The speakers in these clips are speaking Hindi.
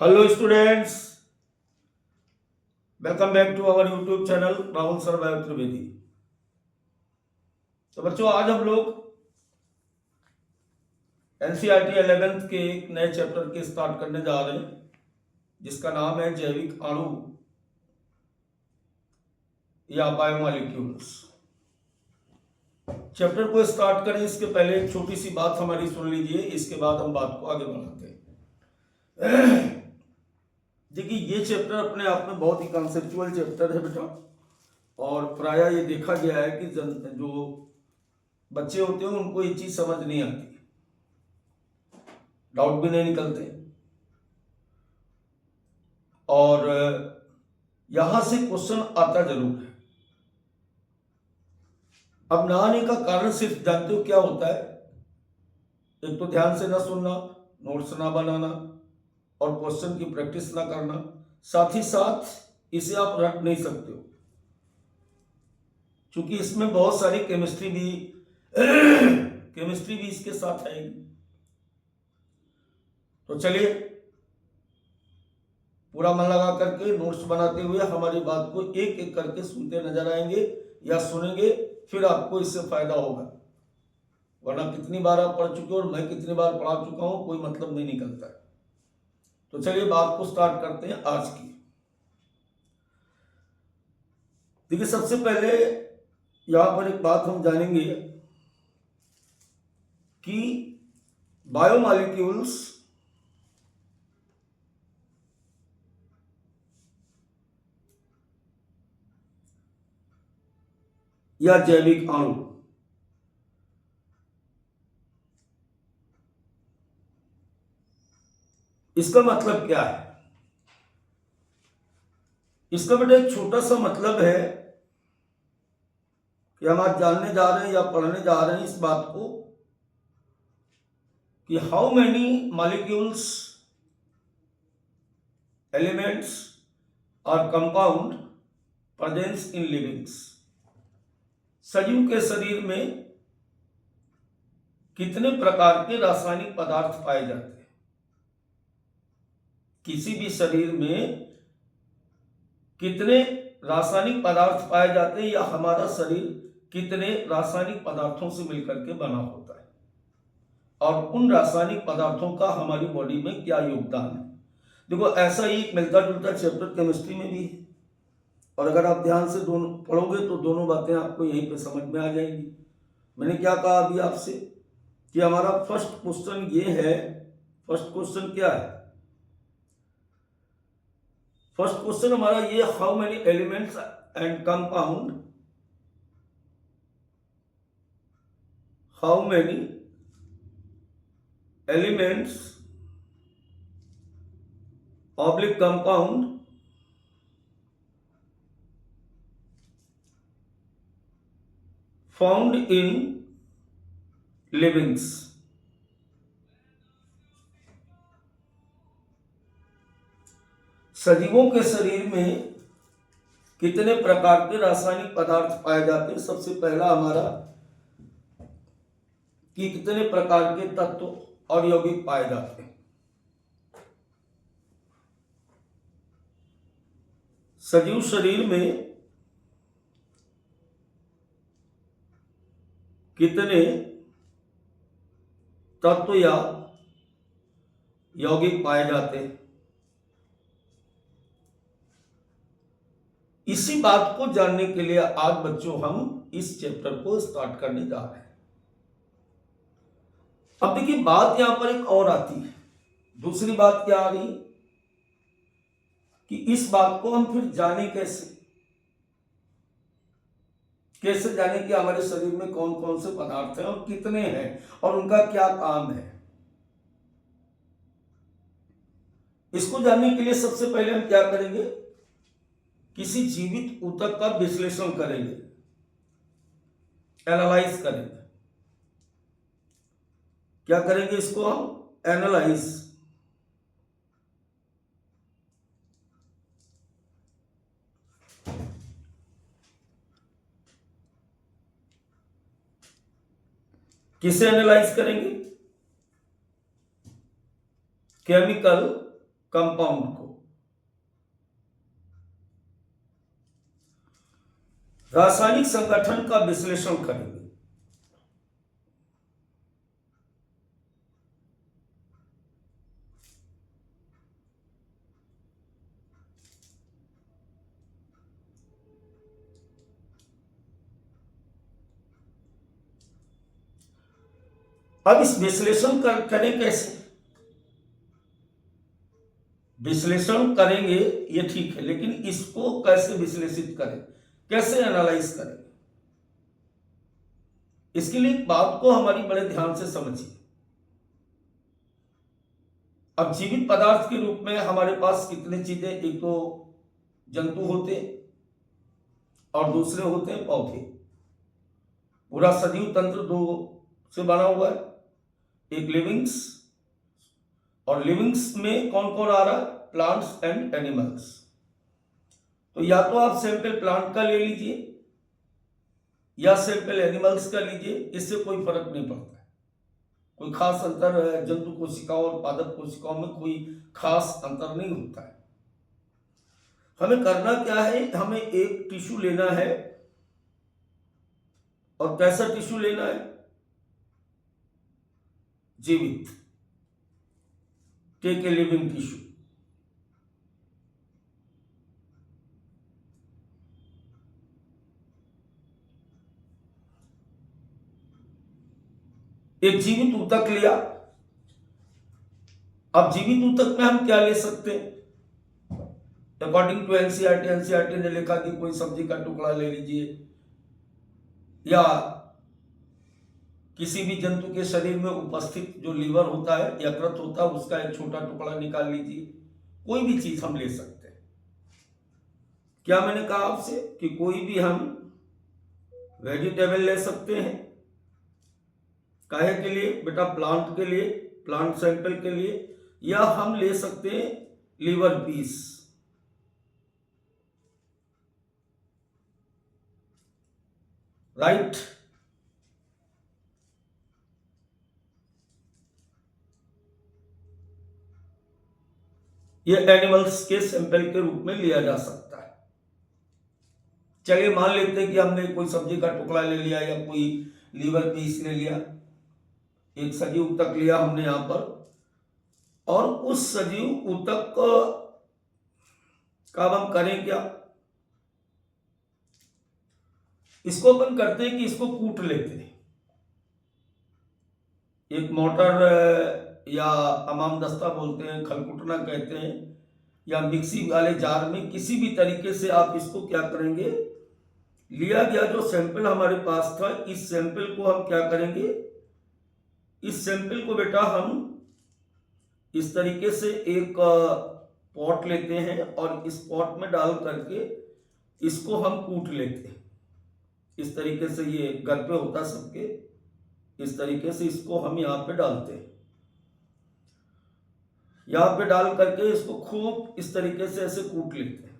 Hello students, welcome back to our YouTube channel Rahul survive Trivedi. तो बच्चों, आज हम लोग एनसीईआरटी 11th के एक नए चैप्टर के स्टार्ट करने जा रहे हैं, जिसका नाम है जैविक अणु या बायोमॉलिक्यूल्स। चैप्टर को स्टार्ट करें इसके पहले एक छोटी सी बात हमारी सुन लीजिए, इसके बाद हम बात को आगे बढ़ाते हैं। देखिए, ये चैप्टर अपने आप में बहुत ही कॉन्सेप्चुअल चैप्टर है बेटा, और प्रायः ये देखा गया है कि जो बच्चे होते हैं उनको ये चीज समझ नहीं आती, डाउट भी नहीं निकलते, और यहां से क्वेश्चन आता जरूर है। अब ना आने का कारण सिर्फ जानते हो क्या होता है? एक तो ध्यान से ना सुनना, नोट्स ना बनाना और क्वेश्चन की प्रैक्टिस ना करना, साथ ही साथ इसे आप रट नहीं सकते हो, क्योंकि इसमें बहुत सारी केमिस्ट्री भी इसके साथ आएगी। तो चलिए, पूरा मन लगा करके नोट्स बनाते हुए हमारी बात को एक एक करके सुनते नजर आएंगे या सुनेंगे, फिर आपको इससे फायदा होगा। वरना कितनी बार आप पढ़ चुके हो और मैं कितनी बार पढ़ा चुका हूं, कोई मतलब नहीं निकलता है। तो चलिए बात को स्टार्ट करते हैं आज की। देखिए, सबसे पहले यहां पर एक बात हम जानेंगे कि बायोमॉलिक्यूल्स या जैविक अणु इसका मतलब क्या है। इसका बेटा एक छोटा सा मतलब है कि हम आज जानने जा रहे हैं या पढ़ने जा रहे हैं इस बात को कि हाउ मैनी मॉलिक्यूल्स, एलिमेंट्स और कंपाउंड प्रेजेंस इन लिविंग्स। सजीव के शरीर में कितने प्रकार के रासायनिक पदार्थ पाए जाते हैं। किसी भी शरीर में कितने रासायनिक पदार्थ पाए जाते हैं, या हमारा शरीर कितने रासायनिक पदार्थों से मिलकर के बना होता है, और उन रासायनिक पदार्थों का हमारी बॉडी में क्या योगदान है। देखो, ऐसा ही मिलता जुलता चैप्टर केमिस्ट्री में भी है, और अगर आप ध्यान से दोनों पढ़ोगे तो दोनों बातें आपको यहीं पे समझ में आ जाएंगी। मैंने क्या कहा अभी आपसे कि हमारा फर्स्ट क्वेश्चन ये है। फर्स्ट क्वेश्चन क्या है? फर्स्ट क्वेश्चन हमारा ये, how many elements and compound, how many elements oblique compound found in livings. सजीवों के शरीर में कितने प्रकार के रासायनिक पदार्थ पाए जाते हैं। सबसे पहला हमारा कि कितने प्रकार के तत्व और यौगिक पाए जाते हैं। सजीव शरीर में कितने तत्व या यौगिक पाए जाते हैं, इसी बात को जानने के लिए आज बच्चों हम इस चैप्टर को स्टार्ट करने जा रहे हैं। अब देखिए, बात यहां पर एक और आती है। दूसरी बात क्या आ रही कि इस बात को हम फिर जाने कैसे जाने कि हमारे शरीर में कौन कौन से पदार्थ हैं और कितने हैं और उनका क्या काम है। इसको जानने के लिए सबसे पहले हम क्या करेंगे, किसी जीवित ऊतक का विश्लेषण करेंगे, एनालाइज करेंगे। क्या करेंगे? इसको हम एनालाइज। किसे एनालाइज करेंगे? केमिकल कंपाउंड को। रासायनिक संगठन का विश्लेषण करेंगे। अब इस विश्लेषण करें कैसे? विश्लेषण करेंगे ये ठीक है, लेकिन इसको कैसे विश्लेषित करें, कैसे एनालाइज करें, इसके लिए बात को हमारी बड़े ध्यान से समझिए। अब जीवित पदार्थ के रूप में हमारे पास कितने चीजें, एक तो जंतु होते और दूसरे होते हैं पौधे। पूरा सजीव तंत्र दो से बना हुआ है, एक लिविंग्स, और लिविंग्स में कौन कौन आ रहा है? Plants and animals. तो या तो आप सैंपल प्लांट का ले लीजिए या सैंपल एनिमल्स का लीजिए, इससे कोई फर्क नहीं पड़ता है। कोई खास अंतर जंतु कोशिकाओं और पादप कोशिकाओं में कोई खास अंतर नहीं होता है। हमें करना क्या है, हमें एक टिश्यू लेना है। और कैसा टिश्यू लेना है? जीवित, टेक ए लिविंग टिश्यू। एक जीवित ऊतक लिया। अब जीवित ऊतक में हम क्या ले सकते हैं? अकॉर्डिंग टू एनसीईआरटी, एनसीईआरटी ने लिखा कि कोई सब्जी का टुकड़ा ले लीजिए, या किसी भी जंतु के शरीर में उपस्थित जो लीवर होता है, यकृत होता है, उसका एक छोटा टुकड़ा निकाल लीजिए। कोई भी चीज हम ले सकते हैं। क्या मैंने कहा आपसे कि कोई भी हम वेजिटेबल ले सकते हैं। काहे के लिए? बेटा प्लांट के लिए, प्लांट सैंपल के लिए। या हम ले सकते हैं लीवर पीस। राइट। ये एनिमल्स के सैंपल के रूप में लिया जा सकता है। चलिए मान लेते हैं कि हमने कोई सब्जी का टुकड़ा ले लिया या कोई लीवर पीस ले लिया, एक सजीव ऊतक लिया हमने यहां पर, और उस सजीव ऊतक का हम करें क्या? इसको अपन करते हैं कि इसको कूट लेते हैं। एक मोटर या अमाम दस्ता बोलते हैं, खलकुटना कहते हैं, या मिक्सी वाले जार में, किसी भी तरीके से आप इसको क्या करेंगे? लिया गया जो सैंपल हमारे पास था, इस सैंपल को हम क्या करेंगे? इस सैंपल को बेटा हम इस तरीके से एक पॉट लेते हैं और इस पॉट में डाल करके इसको हम कूट लेते हैं। इस तरीके से, ये घर पे होता सबके, इस तरीके से इसको हम यहां पे डालते हैं। यहां पे डाल करके इसको खूब इस तरीके से ऐसे कूट लेते हैं।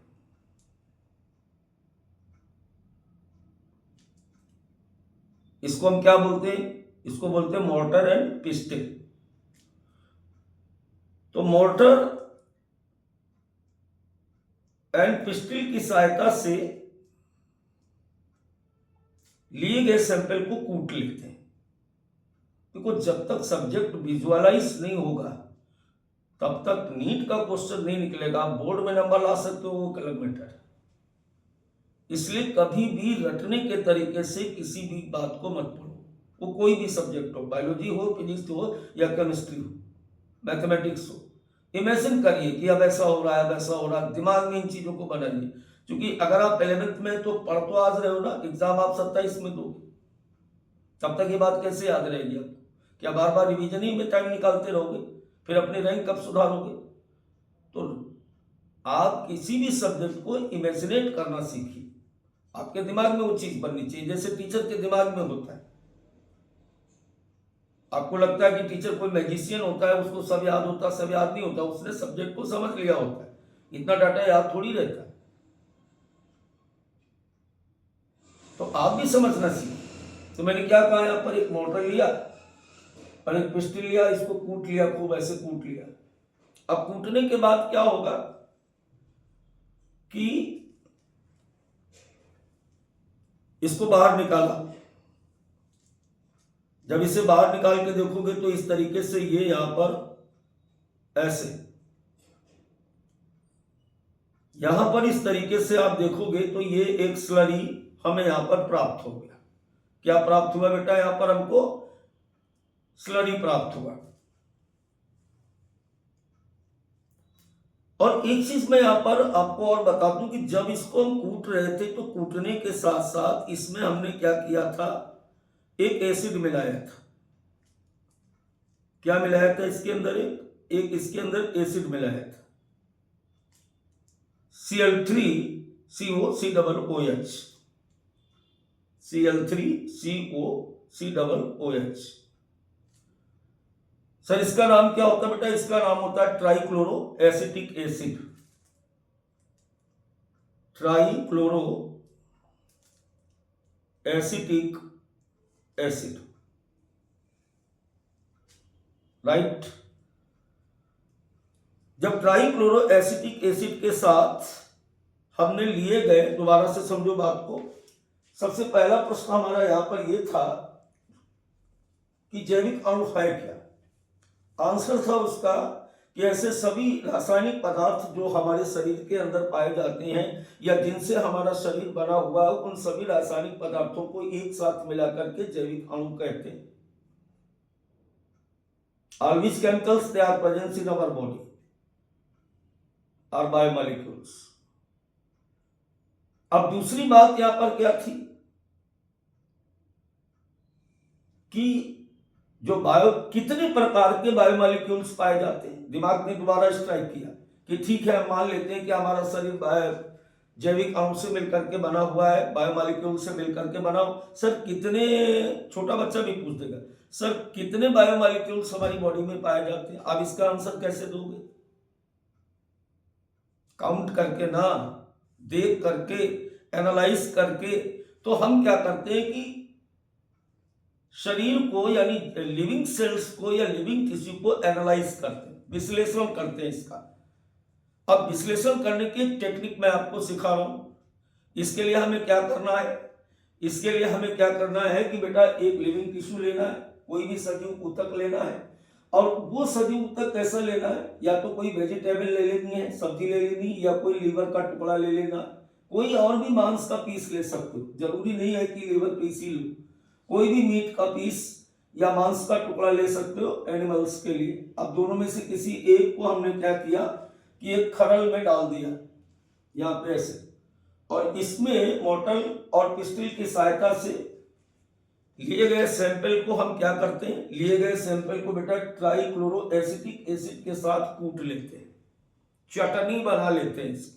इसको हम क्या बोलते हैं? इसको बोलते हैं मोर्टर एंड पिस्टिल। तो मोर्टर एंड पिस्टिल की सहायता से लिए गए सैंपल को कूट लेते हैं। देखो, जब तक सब्जेक्ट विजुअलाइज नहीं होगा तब तक नीट का क्वेश्चन नहीं निकलेगा। आप बोर्ड में नंबर ला सकते हो, वो अलग मैटर है। इसलिए कभी भी रटने के तरीके से किसी भी बात को मत पढ़ो, वो कोई भी सब्जेक्ट हो, बायोलॉजी हो, फिजिक्स हो या केमिस्ट्री हो, मैथमेटिक्स हो। इमेजिन करिए कि अब ऐसा हो रहा है, वैसा हो रहा है, दिमाग में इन चीजों को बनाइए। क्योंकि अगर आप 11th में तो पढ़ तो आज रहे हो ना, एग्जाम आप 27 में दोगे, तब तक ये बात कैसे याद रहेगी आपको? क्या बार बार रिवीजन ही में टाइम निकालते रहोगे? फिर अपनी रैंक कब सुधारोगे? तो आप किसी भी सब्जेक्ट को इमेजिनेट करना सीखिए। आपके दिमाग में वो चीज बननी चाहिए, जैसे टीचर के दिमाग में होता है। आपको लगता है कि टीचर कोई मैजिशियन होता है, उसको सब याद होता, सब याद नहीं होता। उसने सब्जेक्ट को समझ लिया होता है, इतना डाटा याद थोड़ी रहता है। तो आप भी समझना सीखिए। तो मैंने क्या कहा, यहां पर एक मोटर लिया और एक पिस्टल लिया, इसको कूट लिया, खूब ऐसे कूट लिया। अब कूटने के बाद क्या होगा कि इसको बाहर निकाला। जब इसे बाहर निकाल के देखोगे तो इस तरीके से ये यहां पर ऐसे, यहां पर इस तरीके से आप देखोगे तो ये एक स्लरी हमें यहां पर प्राप्त हो गया। क्या प्राप्त हुआ बेटा? यहां पर हमको स्लरी प्राप्त हुआ। और एक चीज मैं यहां पर आपको और बता दूं कि जब इसको हम कूट रहे थे तो कूटने के साथ साथ इसमें हमने क्या किया था, एक एसिड मिलाया था। क्या मिलाया था इसके अंदर? एक इसके अंदर एसिड मिलाया था, Cl3COCOOH, Cl3COCOOH। सर इसका नाम क्या होता है बेटा? इसका नाम होता है trichloro acetic acid. Trichloro acetic acid, right. जब ट्राइक्लोरो एसिटिक एसिड के साथ हमने लिए गए, दोबारा से समझो बात को, सबसे पहला प्रश्न हमारा यहां पर यह था कि जैविक अणु है क्या। आंसर था उसका कि ऐसे सभी रासायनिक पदार्थ जो हमारे शरीर के अंदर पाए जाते हैं या जिनसे हमारा शरीर बना हुआ है, उन सभी रासायनिक पदार्थों को एक साथ मिलाकर के जैविक अणु कहते हैं। All which chemicals they are present in our body are biomolecules। अब दूसरी बात यहां पर क्या थी कि जो कितने प्रकार के बायोमोलिक्यूल्स पाए जाते हैं। दिमाग ने दोबारा स्ट्राइक किया कि ठीक है, हम मान लेते हैं कि हमारा शरीर जैविक अणु से मिलकर के बना हुआ है, बायोमोलिक्यूल से मिलकर के बना। सर कितने, छोटा बच्चा भी पूछ देगा, सर कितने बायोमोलिक्यूल्स हमारी बॉडी में पाए जाते हैं? आप इसका आंसर कैसे दोगे? काउंट करके ना, देख करके, एनालाइज करके। तो हम क्या करते हैं कि शरीर को यानी लिविंग सेल्स को या लिविंग टिश्यू को एनालाइज करते हैं, विश्लेषण करते हैं इसका। अब विश्लेषण करने की टेक्निक मैं आपको सिखा रहा हूं। इसके लिए हमें क्या करना है? इसके लिए हमें क्या करना है कि बेटा एक लिविंग टिश्यू लेना है, कोई भी सजीव ऊतक लेना है। और वो सजीव ऊतक कैसा लेना है? या तो कोई वेजिटेबल ले लेनी है, सब्जी ले लेनी, या कोई लीवर का टुकड़ा ले लेना, कोई और भी मांस का पीस ले सकते हो, जरूरी नहीं है कि लीवर पीस ही लो। कोई भी मीट का पीस या मांस का टुकड़ा ले सकते हो एनिमल्स के लिए। अब दोनों में से किसी एक को हमने क्या किया कि एक खरल में डाल दिया यहाँ पे ऐसे, और इसमें मोटल और पिस्टल की सहायता से लिए गए सैंपल को हम क्या करते हैं, लिए गए सैंपल को बेटा ट्राइक्लोरो एसिटिक एसिड के साथ कूट लेते हैं, चटनी बना लेते हैं इसकी।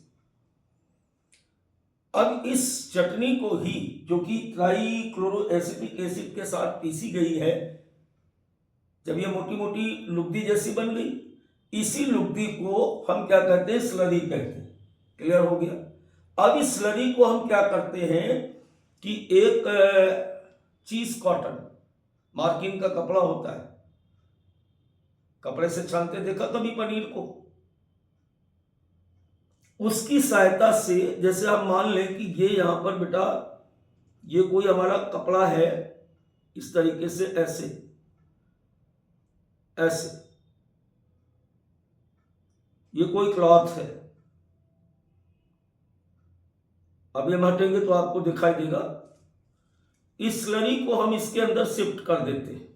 अब इस चटनी को ही, जो कि ट्राइक्लोरो एसिटिक एसिड के साथ पीसी गई है, जब ये मोटी मोटी लुगदी जैसी बन गई, इसी लुगदी को हम क्या कहते हैं? स्लरी कहते हैं। क्लियर हो गया? अब इस स्लरी को हम क्या करते हैं कि एक चीज कॉटन, मार्किन का कपड़ा होता है, कपड़े से छानते देखा कभी पनीर को, उसकी सहायता से, जैसे आप मान लें कि ये यहां पर बेटा ये कोई हमारा कपड़ा है, इस तरीके से ऐसे ऐसे, ये कोई क्लॉथ है। अब ये हटेंगे तो आपको दिखाई देगा। इस स्लरी को हम इसके अंदर शिफ्ट कर देते हैं,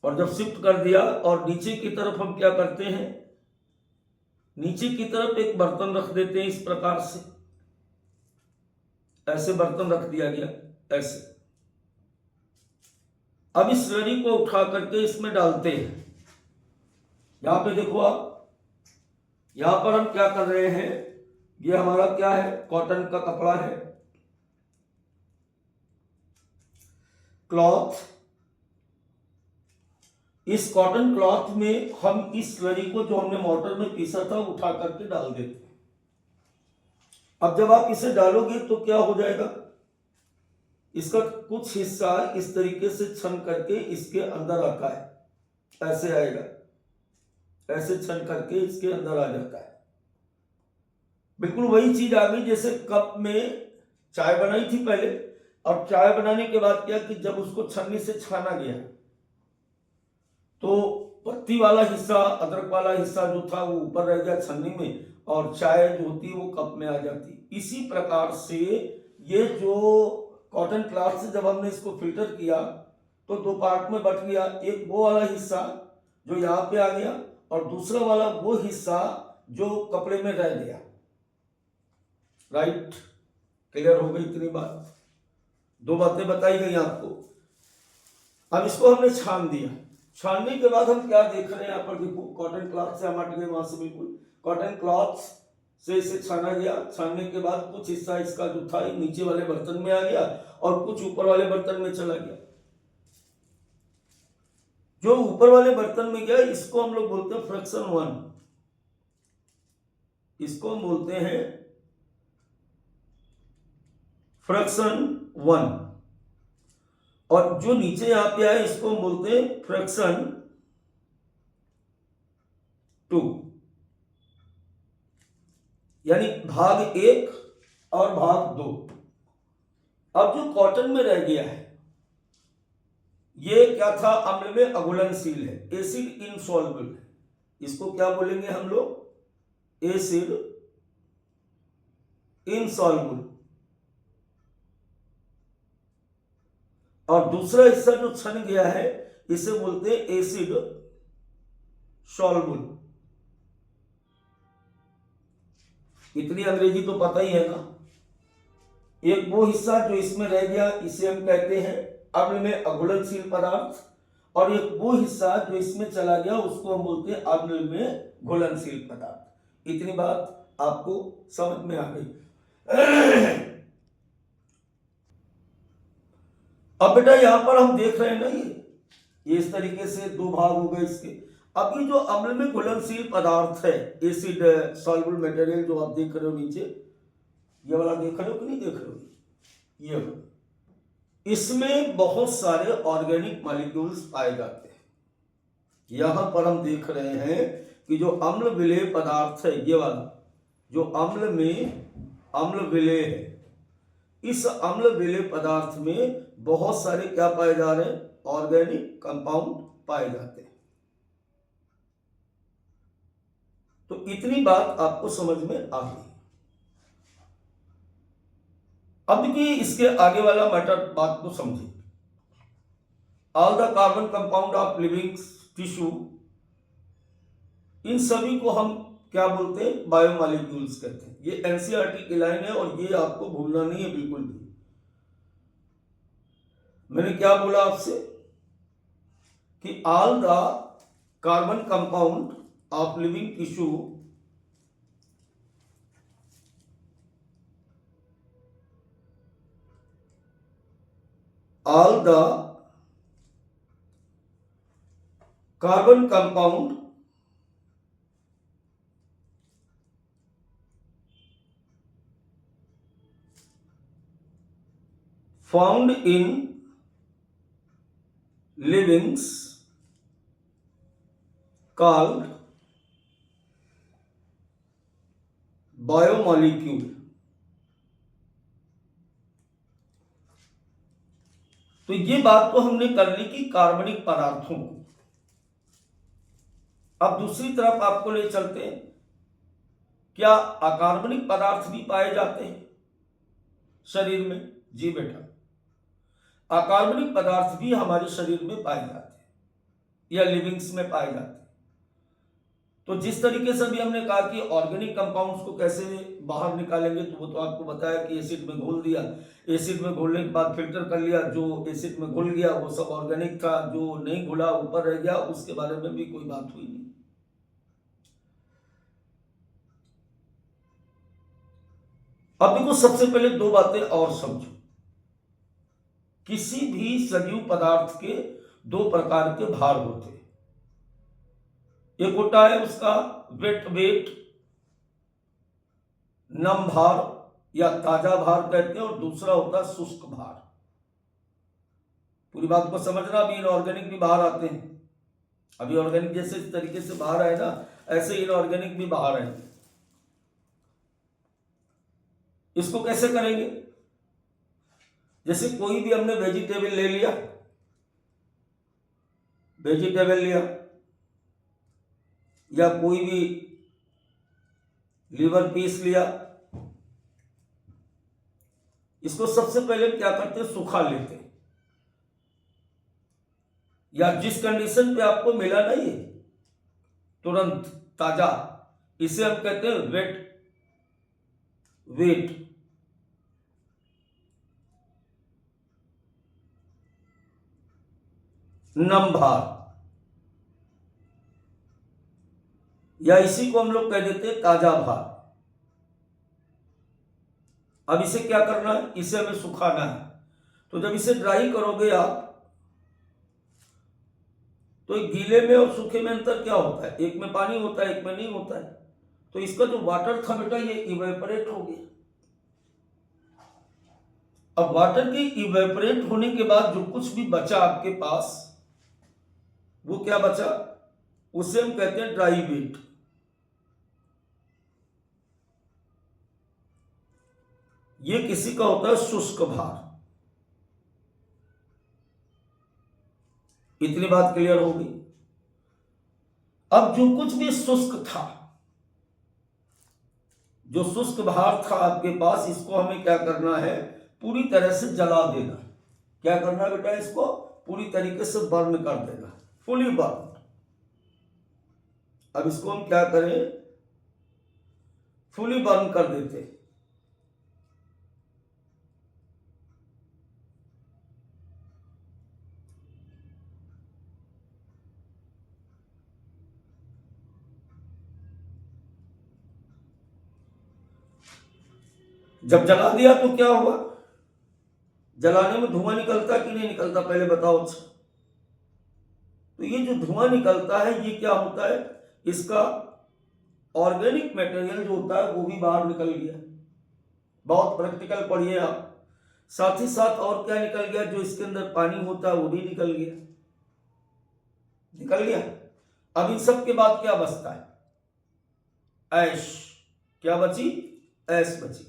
और जब शिफ्ट कर दिया और नीचे की तरफ हम क्या करते हैं, नीचे की तरफ एक बर्तन रख देते हैं, इस प्रकार से ऐसे बर्तन रख दिया गया ऐसे। अब इस स्लरी को उठा करके इसमें डालते हैं। यहां पे देखो आप, यहां पर हम क्या कर रहे हैं, ये हमारा क्या है? कॉटन का कपड़ा है, क्लॉथ। इस कॉटन क्लॉथ में हम इस स्लरी को, जो हमने मोटर में पीसा था, उठा करके डाल देते हैं। अब जब आप इसे डालोगे तो क्या हो जाएगा, इसका कुछ हिस्सा इस तरीके से छन करके इसके अंदर आता है, ऐसे आएगा। ऐसे छन करके इसके अंदर आ जाता है। बिल्कुल वही चीज आ गई जैसे कप में चाय बनाई थी पहले, और चाय बनाने के बाद क्या कि जब उसको छन्नी से छाना गया तो पत्ती वाला हिस्सा, अदरक वाला हिस्सा जो था वो ऊपर रह गया छन्नी में, और चाय जो होती है वो कप में आ जाती। इसी प्रकार से ये जो कॉटन क्लॉथ से जब हमने इसको फिल्टर किया तो दो पार्ट में बट गया। एक वो वाला हिस्सा जो यहाँ पे आ गया, और दूसरा वाला वो हिस्सा जो कपड़े में रह गया। राइट, क्लियर हो गई इतनी बात? दो बातें बताई गई आपको। अब इसको हमने छान दिया। छानने के बाद हम क्या देख रहे हैं यहाँ पर, देखो कॉटन क्लॉथ से हम हट गए वहां से, बिल्कुल कॉटन क्लॉथ से इसे छाना गया। छानने के बाद कुछ हिस्सा इसका जो था नीचे वाले बर्तन में आ गया और कुछ ऊपर वाले बर्तन में चला गया। जो ऊपर वाले बर्तन में गया इसको हम लोग बोलते हैं फ्रैक्शन 1, इसको हम बोलते हैं फ्रैक्शन 1। और जो नीचे यहां पे आए इसको हम बोलते हैं फ्रैक्शन 2, यानी भाग 1 और भाग 2। अब जो कॉटन में रह गया है ये क्या था, अम्ल में अघुलनशील है, एसिड इनसॉल्युबल है। इसको क्या बोलेंगे हम लोग, एसिड इनसॉल्युबल। और दूसरा हिस्सा जो छन गया है इसे बोलते हैं एसिड सॉल्युबल। इतनी अंग्रेजी तो पता ही है ना। एक वो हिस्सा जो इसमें रह गया इसे हम कहते हैं अम्ल में अघुलनशील पदार्थ, और एक वो हिस्सा जो इसमें चला गया उसको हम बोलते हैं अम्ल में घुलनशील पदार्थ। इतनी बात आपको समझ में आ गई। अब बेटा यहां पर हम देख रहे हैं ना, ये इस तरीके से दो भाग हो गए इसके। अब ये जो अम्ल में घुलनशील पदार्थ है, एसिड सॉल्युबल मटेरियल जो आप देख रहे हो नीचे, ये वाला देख रहे हो कि नहीं देख रहे हो, ये इसमें बहुत सारे ऑर्गेनिक मॉलिक्यूल्स पाए जाते हैं। यहां पर हम देख रहे हैं कि जो अम्ल विलेय पदार्थ है, ये वाला जो अम्ल में अम्ल विलेय है, इस अम्ल विलेय पदार्थ में बहुत सारे क्या पाए जा रहे हैं, ऑर्गेनिक कंपाउंड पाए जाते हैं। तो इतनी बात आपको समझ में आ गई। अब देखिए इसके आगे वाला मैटर बात को समझिए। All the carbon compound of living tissue, इन सभी को हम क्या बोलते हैं, बायोमॉलिक्यूल्स कहते हैं। ये एनसीईआरटी की लाइन है और ये आपको भूलना नहीं है बिल्कुल भी। मैंने क्या बोला आपसे कि all the carbon compound of living tissue all the carbon compound found in livings called biomolecule। तो ये बात तो हमने कर ली कि कार्बनिक पदार्थों को। अब दूसरी तरफ आपको ले चलते हैं, क्या अकार्बनिक पदार्थ भी पाए जाते हैं शरीर में? जी बेटा, अकार्बनिक पदार्थ भी हमारे शरीर में पाए जाते हैं या लिविंग्स में पाए जाते हैं। तो जिस तरीके से अभी हमने कहा कि ऑर्गेनिक कंपाउंड्स को कैसे बाहर निकालेंगे, तो वो तो आपको बताया कि एसिड में घोल दिया, एसिड में घोलने के बाद फिल्टर कर लिया, जो एसिड में घुल गया वो सब ऑर्गेनिक था, जो नहीं घुला ऊपर रह गया उसके बारे में भी कोई बात हुई नहीं। अब देखो सबसे पहले दो बातें और समझो। किसी भी सजीव पदार्थ के दो प्रकार के भार होते हैं। एक होता है उसका वेट वेट, नम भार या ताजा भार कहते हैं, और दूसरा होता है शुष्क भार। पूरी बात को समझना, अभी इनऑर्गेनिक भी बाहर आते हैं। अभी ऑर्गेनिक जैसे इस तरीके से बाहर आए ना, ऐसे इनऑर्गेनिक भी बाहर आएंगे। इसको कैसे करेंगे? जैसे कोई भी हमने वेजिटेबल ले लिया, या कोई भी लीवर पीस लिया, इसको सबसे पहले क्या करते हैं, सुखा लेते हैं, या जिस कंडीशन पे आपको मिला ना ये तुरंत ताजा, इसे हम कहते हैं वेट। नम भार, या इसी को हम लोग कह देते हैं ताजा भार। अब इसे क्या करना है, इसे हमें सुखाना है। तो जब इसे ड्राई करोगे आप, तो गीले में और सूखे में अंतर क्या होता है, एक में पानी होता है, एक में नहीं होता है। तो इसका जो वाटर था बेटा, ये इवेपोरेट हो गया। अब वाटर के इवेपोरेट होने के बाद जो कुछ भी बचा आपके पास, वो क्या बचा, उसे हम कहते हैं ड्राई वेट। ये किसी का होता है शुष्क भार। इतनी बात क्लियर हो गई। अब जो कुछ भी शुष्क था, जो शुष्क भार था आपके पास, इसको हमें क्या करना है, पूरी तरह से जला देना। क्या करना है बेटा, इसको पूरी तरीके से बर्न कर देना, फुली बर्न। अब इसको हम क्या करें, फुली बर्न कर देते। जब जला दिया तो क्या हुआ, जलाने में धुआं निकलता कि नहीं निकलता, पहले बताओ। अच्छा, तो ये जो धुआं निकलता है, ये क्या होता है, इसका ऑर्गेनिक मटेरियल जो होता है वो भी बाहर निकल गया। बहुत प्रैक्टिकल पढ़िए आप। साथ ही साथ और क्या निकल गया, जो इसके अंदर पानी होता है वो भी निकल गया। अब इन सब के बाद क्या बचता है, ऐश। क्या बची, ऐश बची।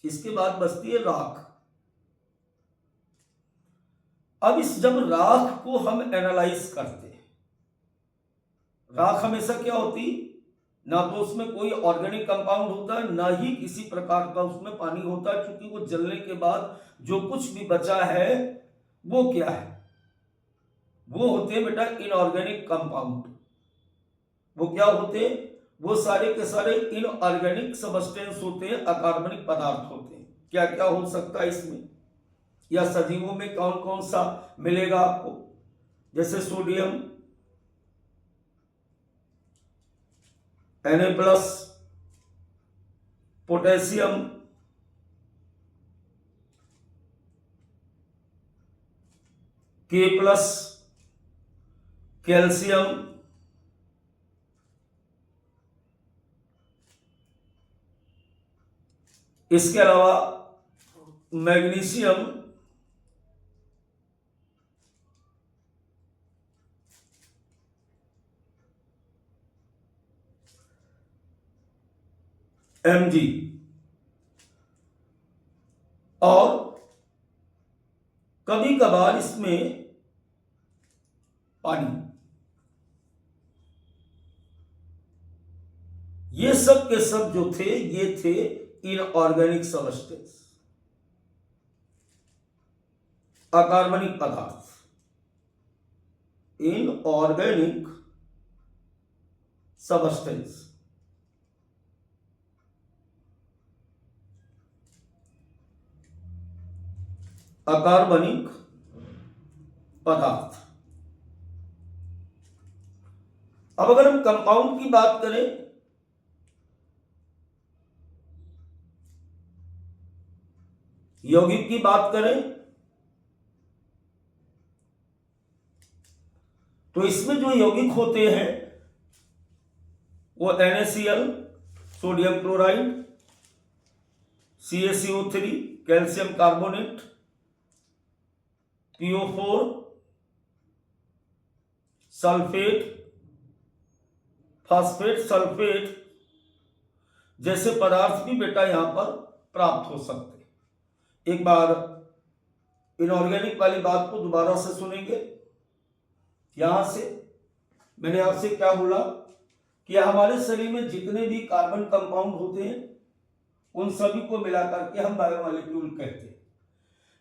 इसके बाद बचती है राख। अब इस जब राख को हम एनालाइज करते हैं, राख हमेशा क्या होती, ना तो उसमें कोई ऑर्गेनिक कंपाउंड होता है, ना ही किसी प्रकार का उसमें पानी होता है, क्योंकि वो जलने के बाद जो कुछ भी बचा है वो क्या है, वो होते हैं बेटा इनऑर्गेनिक कंपाउंड। वो क्या होते हैं, वो सारे के सारे इनऑर्गेनिक सबस्टेंस होते हैं, अकार्बनिक पदार्थ होते हैं। क्या क्या हो सकता है इसमें, या सजीवों में कौन कौन सा मिलेगा आपको, जैसे sodium Na+, potassium, K+, calcium, इसके अलावा मैग्नीशियम, Mg, और कभी कभार इसमें पानी। ये सब के सब जो थे, ये थे इनऑर्गेनिक सबस्टेंस, अकार्बनिक पदार्थ, इनऑर्गेनिक सबस्टेंस। अकार्बनिक पदार्थ। अब अगर हम कंपाउंड की बात करें, यौगिक की बात करें, तो इसमें जो यौगिक होते हैं वो NaCl, sodium chloride, CaCO3, calcium carbonate, PO4, sulphate, phosphate, sulphate जैसे पदार्थ भी बेटा यहां पर प्राप्त हो सकते। एक बार इनऑर्गेनिक वाली बात को दोबारा से सुनेंगे। यहां से मैंने आपसे क्या बोला कि हमारे शरीर में जितने भी कार्बन कंपाउंड होते हैं उन सभी को मिलाकर के हम बायोमॉलिक्यूल कहते हैं।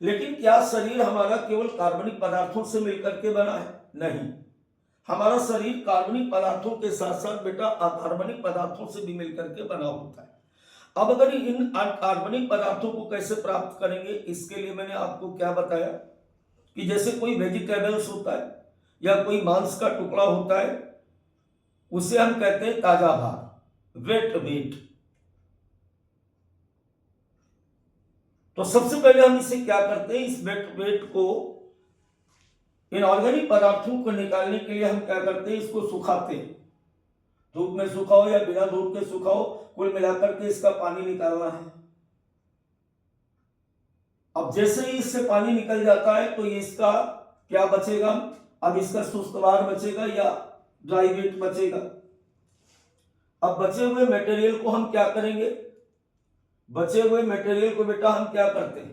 लेकिन क्या शरीर हमारा केवल कार्बनिक पदार्थों से मिलकर के बना है? नहीं, हमारा शरीर कार्बनिक पदार्थों के साथ साथ बेटा अकार्बनिक पदार्थों से भी मिलकर के बना होता है। अब अगर इन कार्बनिक पदार्थों को कैसे प्राप्त करेंगे, इसके लिए मैंने आपको क्या बताया कि जैसे कोई वेजिटेबल्स होता है या कोई मांस का टुकड़ा होता है, उसे हम कहते हैं ताजा भार, वेट वेट। तो सबसे पहले हम इसे क्या करते हैं, इस वेट वेट को, इनऑर्गेनिक पदार्थों को निकालने के लिए हम क्या करते हैं, इसको सुखाते हैं। धूप में सुखाओ या बिना धूप के सुखाओ, कुल मिलाकर के इसका पानी निकालना है। अब जैसे ही इससे पानी निकल जाता है तो ये इसका क्या बचेगा, अब इसका शुष्क भार बचेगा या ड्राई वेट बचेगा। अब बचे हुए मटेरियल को हम क्या करेंगे, बचे हुए मटेरियल को बेटा हम क्या करते हैं,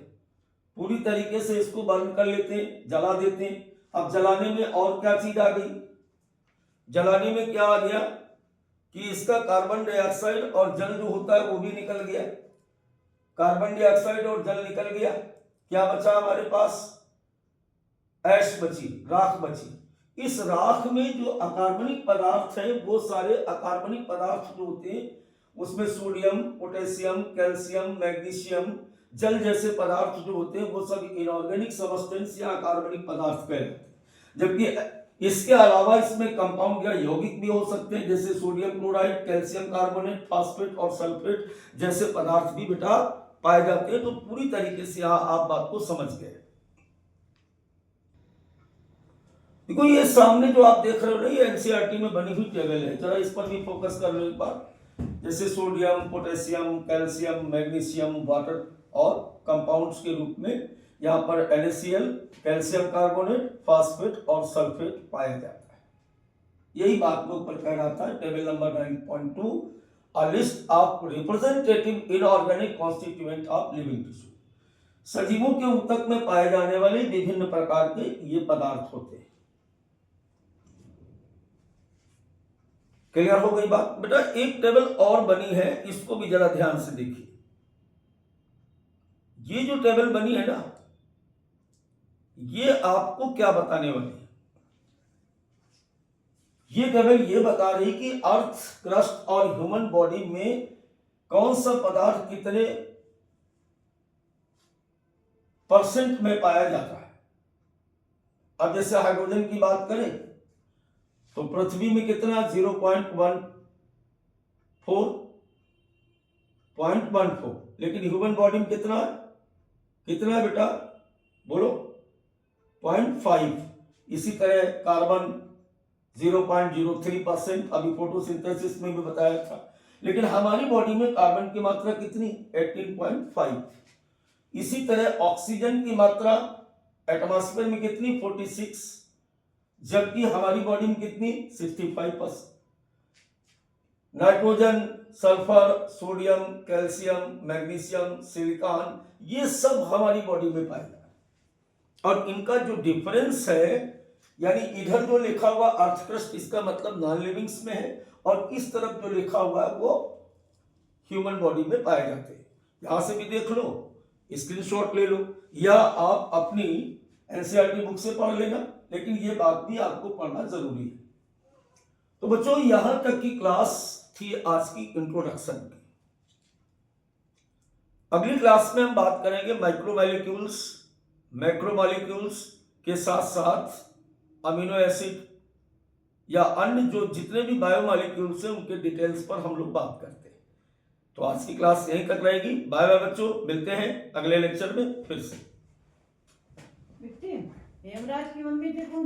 पूरी तरीके से इसको बर्न कर लेते हैं, जला देते हैं। अब जलाने में और क्या चीज आ गई, जलाने में क्या आ गया कि इसका कार्बन डाइऑक्साइड और जल जो होता है वो भी निकल गया। कार्बन डाइऑक्साइड और जल निकल गया, क्या बचा हमारे पास, ऐश बची, राख बची। इस राख में जो अकार्बनिक पदार्थ है वो सारे अकार्बनिक पदार्थ जो होते हैं उसमें सोडियम, पोटेशियम, कैल्शियम, मैग्नीशियम, जल जैसे पदार्थ जो होते हैं वो सब इनऑर्गेनिक सबस्टेंस या अकार्बनिक पदार्थ कहलाते हैं। जबकि इसके अलावा इसमें कंपाउंड या यौगिक भी हो सकते हैं, जैसे sodium chloride, calcium carbonate, phosphate और सल्फेट जैसे पदार्थ भी बेटा पाए जाते हैं। तो पूरी तरीके से यहां आप बात को समझ गए। देखो ये सामने जो आप देख रहे हो ना, ये एनसीईआरटी में बनी हुई टेबल है, जरा इस पर भी फोकस कर लो एक बार। जैसे sodium, potassium, calcium, magnesium, water और कंपाउंड्स के रूप में यहाँ पर NaCl, कैल्शियम कार्बोनेट, फास्फेट और सल्फेट पाया जाता है। यही बात में ऊपर कह रहा था, table number 9.2, a list of representative inorganic constituent of living tissue. सजीवों के ऊतक में पाए जाने वाले विभिन्न प्रकार के ये पदार्थ होते हैं। क्लियर हो गई बात बेटा। एक टेबल और बनी है, इसको भी जरा ध्यान से देखिए। ये जो टेबल बनी है ना, ये आपको क्या बताने वाली है, ये टेबल ये बता रही कि अर्थ क्रस्ट और ह्यूमन बॉडी में कौन सा पदार्थ कितने % में पाया जाता है। अब जैसे हाइड्रोजन की बात करें तो पृथ्वी में कितना, 0.14, लेकिन ह्यूमन बॉडी में कितना है बेटा, बोलो, 0.5। इसी तरह कार्बन 0.03%, अभी फोटोसिंथेसिस में भी बताया था। लेकिन हमारी बॉडी में कार्बन की मात्रा कितनी, 18.5। इसी तरह ऑक्सीजन की मात्रा एटमॉस्फेयर में कितनी, 46, जबकि हमारी बॉडी में कितनी, 65%। Nitrogen, sulphur, sodium, calcium, magnesium, silicon, ये सब हमारी बॉडी में पाए जाते हैं। और इनका जो डिफरेंस है, यानी इधर जो लिखा हुआ अर्थ क्रस्ट, इसका मतलब नॉन लिविंग्स में है, और इस तरफ जो लिखा हुआ है वो ह्यूमन बॉडी में पाए जाते हैं। यहां से भी देख लो, स्क्रीनशॉट ले लो, या आप अपनी एनसीईआरटी बुक से पढ़ लेना, लेकिन ये बात भी आपको पढ़ना जरूरी है। तो बच्चों यहां तक की क्लास थी आज की इंट्रोडक्शन की। अगली क्लास में हम बात करेंगे माइक्रोमॉलिक्यूल्स, मैक्रोमॉलिक्यूल्स के साथ साथ अमीनो एसिड या अन्य जो जितने भी बायोमॉलिक्यूल्स हैं उनके डिटेल्स पर हम लोग बात करते हैं। तो आज की क्लास यहीं तक रहेगी। बाय बाय बच्चों, मिलते हैं अगले लेक्चर में फिर से। हेमराज की मम्मी देखो